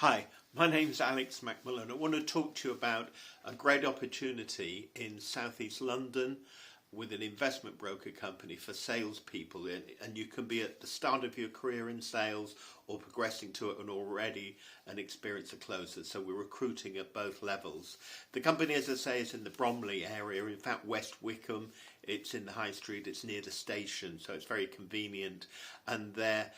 Hi, my name's Alex McMillan. I want to talk to you about a great opportunity in Southeast London with an investment broker company for salespeople. And you can be at the start of your career in sales or progressing to it and already an experienced closer. So we're recruiting at both levels. The company, as I say, is in the Bromley area, in fact West Wickham. It's in the High Street, it's near the station, so it's very convenient. And they're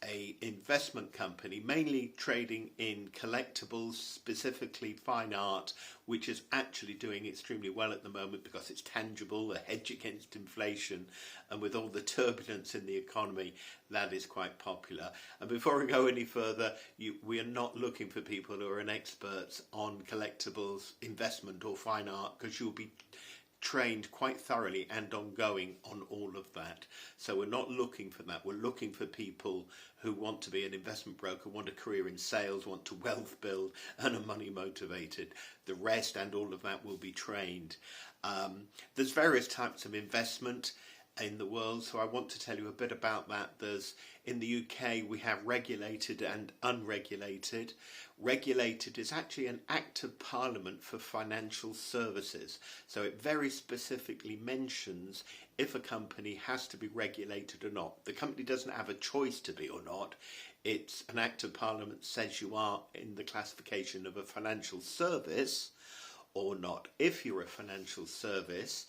a investment company mainly trading in collectibles, specifically fine art, which is actually doing extremely well at the moment because it's tangible, a hedge against inflation, and with all the turbulence in the economy, that is quite popular. And before we go any further, we are not looking for people who are an experts on collectibles, investment or fine art, because you'll be trained quite thoroughly and ongoing on all of that. So we're not looking for that. We're looking for people who want to be an investment broker, want a career in sales, want to wealth build and are money motivated. The rest and all of that will be trained. There's various types of investment in the world, so I want to tell you a bit about that. In the UK we have regulated and unregulated. Regulated is actually an act of parliament for financial services, so it very specifically mentions if a company has to be regulated or not. The company doesn't have a choice to be or not. It's an act of parliament says you are in the classification of a financial service or not. If you're a financial service,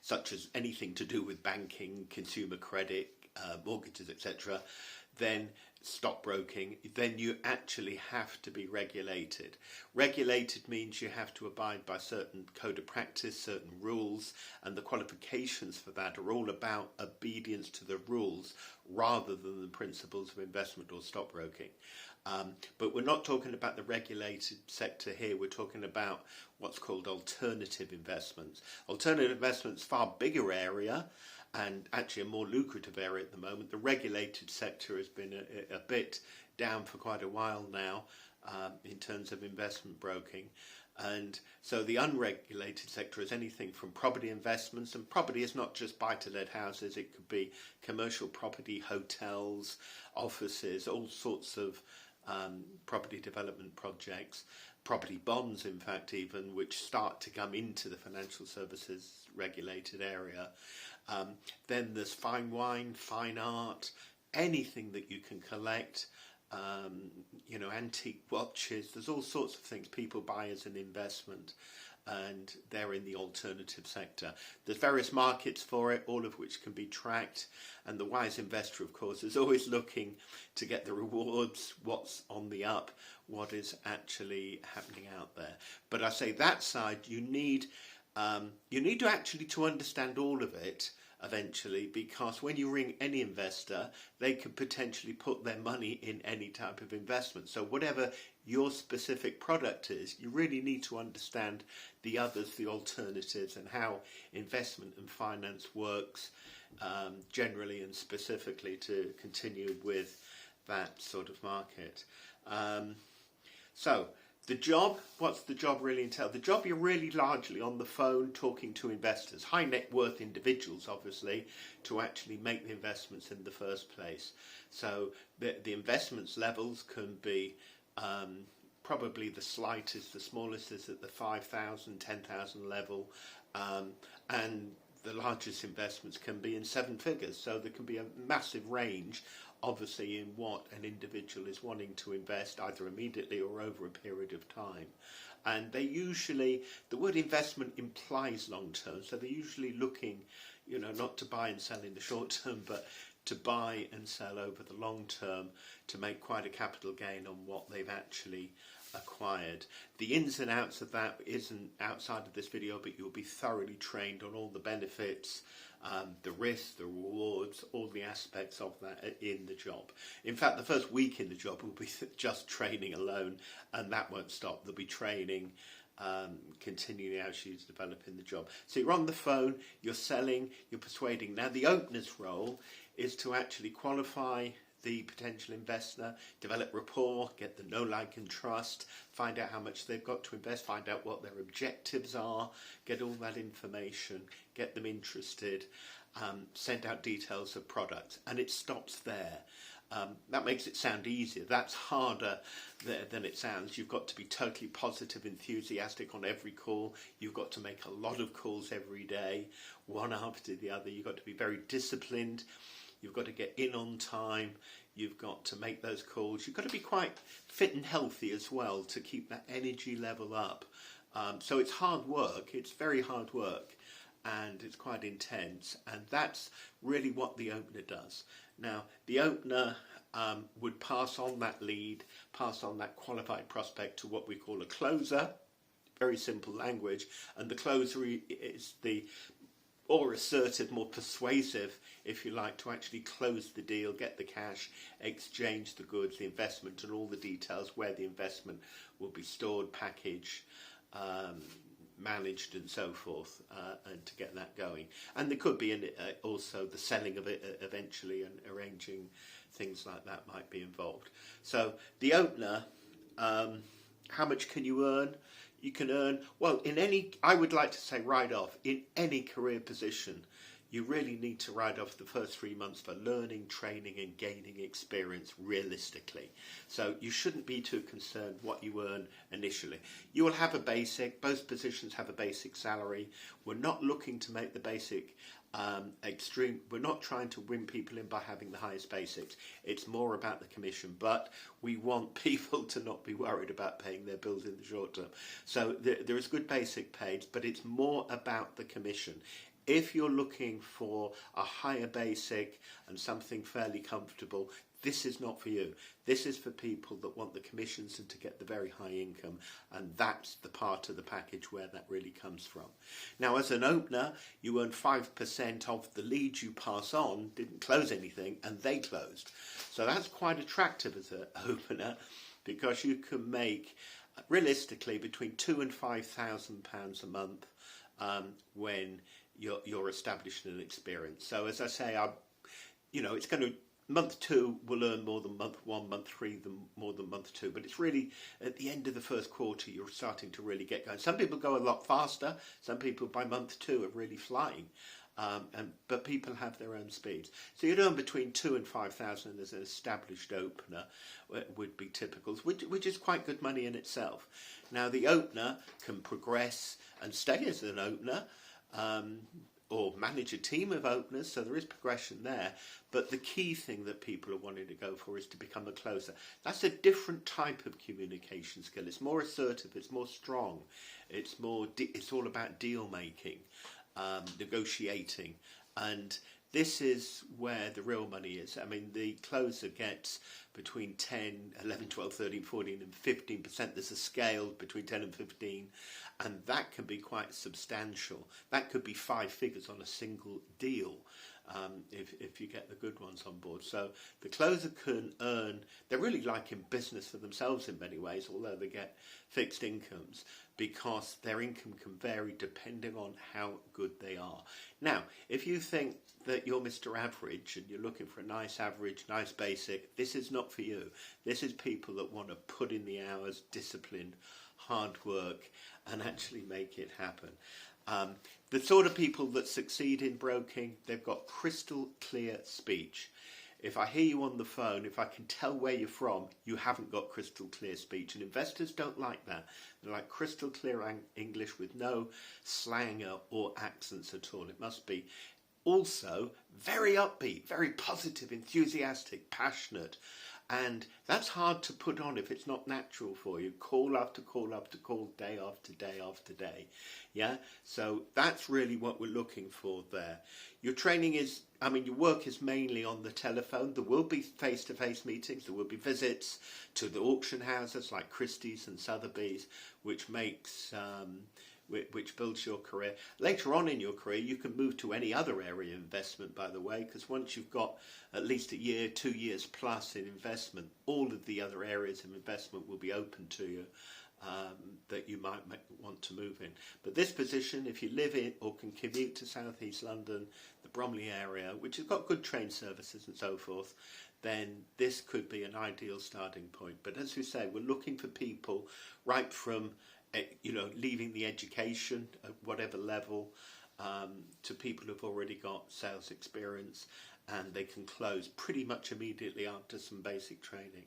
such as anything to do with banking, consumer credit, mortgages, etc., then stockbroking, then you actually have to be regulated. Regulated means you have to abide by certain code of practice, certain rules, and the qualifications for that are all about obedience to the rules rather than the principles of investment or stockbroking. But we're not talking about the regulated sector here, we're talking about what's called alternative investments. Alternative investments, far bigger area and actually a more lucrative area at the moment. The regulated sector has been a bit down for quite a while now in terms of investment broking. And so the unregulated sector is anything from property investments, and property is not just buy-to-let houses, it could be commercial property, hotels, offices, all sorts of property development projects, property bonds in fact even, which start to come into the financial services regulated area. Then there's fine wine, fine art, anything that you can collect, antique watches, there's all sorts of things people buy as an investment, and they're in the alternative sector. There's various markets for it, all of which can be tracked, and the wise investor, of course, is always looking to get the rewards, what's on the up, what is actually happening out there. But I say that side, you need to actually to understand all of it eventually, because when you ring any investor, they could potentially put their money in any type of investment. So whatever your specific product is, you really need to understand the others, the alternatives, and how investment and finance works generally and specifically to continue with that sort of market. So the job, what's the job really entail? The job, you're really largely on the phone talking to investors, high net worth individuals obviously, to actually make the investments in the first place. So the investments levels can be probably the slightest, the smallest is at the 5,000, 10,000 level, and the largest investments can be in seven figures. So there can be a massive range obviously in what an individual is wanting to invest either immediately or over a period of time. And they usually, the word investment implies long term, so they're usually looking, not to buy and sell in the short term, but to buy and sell over the long term to make quite a capital gain on what they've actually acquired. The ins and outs of that isn't outside of this video, but you'll be thoroughly trained on all the benefits, the risks, the rewards, all the aspects of that in the job. In fact, the first week in the job will be just training alone, and that won't stop. There'll be training continuing as you develop in the job. So you're on the phone, you're selling, you're persuading. Now the opener's role is to actually qualify the potential investor, develop rapport, get the know, like and trust, find out how much they've got to invest, find out what their objectives are, get all that information, get them interested, send out details of products, and it stops there. That makes it sound easier. That's harder than it sounds. You've got to be totally positive, enthusiastic on every call. You've got to make a lot of calls every day, one after the other. You've got to be very disciplined. You've got to get in on time. You've got to make those calls. You've got to be quite fit and healthy as well to keep that energy level up. So it's hard work. It's very hard work, and it's quite intense. And that's really what the opener does. Now, the opener would pass on that lead, pass on that qualified prospect to what we call a closer. Very simple language. And the closer is the more assertive, more persuasive, if you like, to actually close the deal, get the cash, exchange the goods, the investment, and all the details where the investment will be stored, packaged, managed, and so forth, and to get that going. And there could be also the selling of it eventually, and arranging things like that might be involved. So the opener, how much can you earn? You can earn, well, I would like to say right off, in any career position, you really need to write off the first 3 months for learning, training, and gaining experience realistically. So you shouldn't be too concerned what you earn initially. You will have a basic, both positions have a basic salary. We're not looking to make the basic extreme. We're not trying to win people in by having the highest basics. It's more about the commission, but we want people to not be worried about paying their bills in the short term. So there is good basic paid, but it's more about the commission. If you're looking for a higher basic and something fairly comfortable, this is not for you. This is for people that want the commissions and to get the very high income, and that's the part of the package where that really comes from. Now, as an opener, you earn 5% of the leads you pass on, didn't close anything, and they closed. So that's quite attractive as an opener, because you can make, realistically, between £2,000 and £5,000 a month when you're established in an experience. So as I say, it's going to, month 2 will earn more than month 1, month 3 more than month 2, but it's really at the end of the first quarter you're starting to really get going. Some people go a lot faster, some people by month 2 are really flying, but people have their own speeds. So you'd earn between 2,000 and 5,000 as an established opener would be typical, which is quite good money in itself. Now the opener can progress and stay as an opener, or manage a team of openers, so there is progression there. But the key thing that people are wanting to go for is to become a closer. That's a different type of communication skill. It's more assertive, it's more strong, it's all about deal making, negotiating, and this is where the real money is. I mean, the closer gets between 10, 11, 12, 13, 14 and 15%. There's a scale between 10 and 15, and that can be quite substantial. That could be 5 figures on a single deal if you get the good ones on board. So the closer can earn, they're really like in business for themselves in many ways, although they get fixed incomes, because their income can vary depending on how good they are. Now, if you think that you're Mr. Average and you're looking for a nice average, nice basic, this is not for you. This is people that want to put in the hours, disciplined, hard work, and actually make it happen. The sort of people that succeed in broking, they've got crystal clear speech. If I hear you on the phone, if I can tell where you're from, you haven't got crystal clear speech. And investors don't like that. They like crystal clear English with no slang or accents at all. It must be also very upbeat, very positive, enthusiastic, passionate. And that's hard to put on if it's not natural for you. Call after call after call, day after day after day. Yeah? So that's really what we're looking for there. Your training is, your work is mainly on the telephone. There will be face-to-face meetings. There will be visits to the auction houses like Christie's and Sotheby's, which builds your career. Later on in your career, you can move to any other area of investment, by the way, because once you've got at least a year, 2 years plus in investment, all of the other areas of investment will be open to you that you might want to move in. But this position, if you live in or can commute to South East London, the Bromley area, which has got good train services and so forth, then this could be an ideal starting point. But as we say, we're looking for people right from leaving the education at whatever level, to people who've already got sales experience, and they can close pretty much immediately after some basic training.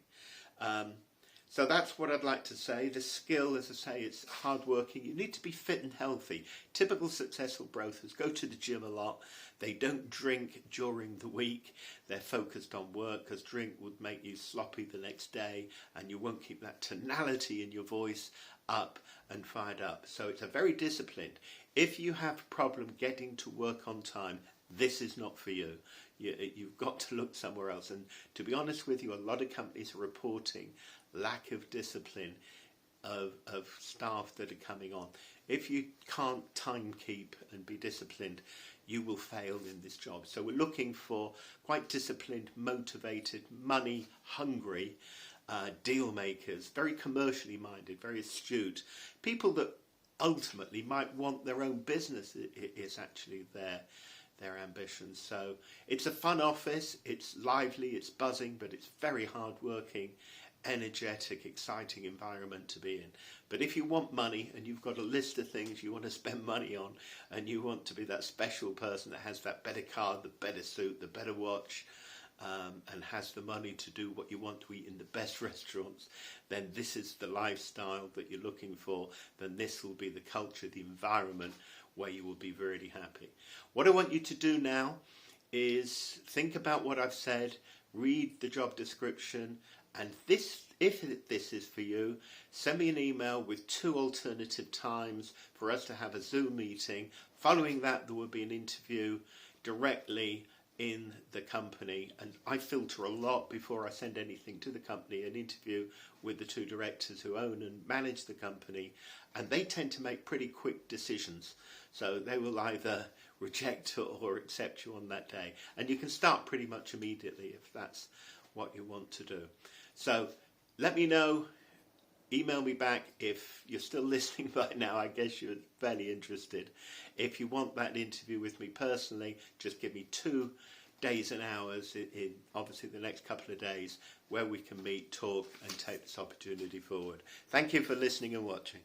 So that's what I'd like to say. The skill, as I say, it's hardworking. You need to be fit and healthy. Typical successful brokers go to the gym a lot. They don't drink during the week. They're focused on work, because drink would make you sloppy the next day, and you won't keep that tonality in your voice up and fired up. So it's a very disciplined. If you have a problem getting to work on time, this is not for you. You've got to look somewhere else. And to be honest with you, a lot of companies are reporting lack of discipline of staff that are coming on. If you can't time keep and be disciplined, you will fail in this job. So we're looking for quite disciplined, motivated, money hungry deal makers, very commercially minded, very astute, people that ultimately might want their own business. Is actually their ambition. So it's a fun office, it's lively, it's buzzing, but it's very hard working, energetic, exciting environment to be in. But if you want money and you've got a list of things you want to spend money on, and you want to be that special person that has that better car, the better suit, the better watch, and has the money to do what you want to eat in the best restaurants, then this is the lifestyle that you're looking for. Then this will be the culture, the environment where you will be really happy. What I want you to do now is think about what I've said, read the job description, and if this is for you, send me an email with 2 alternative times for us to have a Zoom meeting. Following that, there will be an interview directly in the company, and I filter a lot before I send anything to the company, an interview with the 2 directors who own and manage the company, and they tend to make pretty quick decisions. So they will either reject or accept you on that day, and you can start pretty much immediately if that's what you want to do. So let me know, email me back if you're still listening by now. I guess you're fairly interested. If you want that interview with me personally, just give me 2 days and hours in obviously the next couple of days where we can meet, talk and take this opportunity forward. Thank you for listening and watching.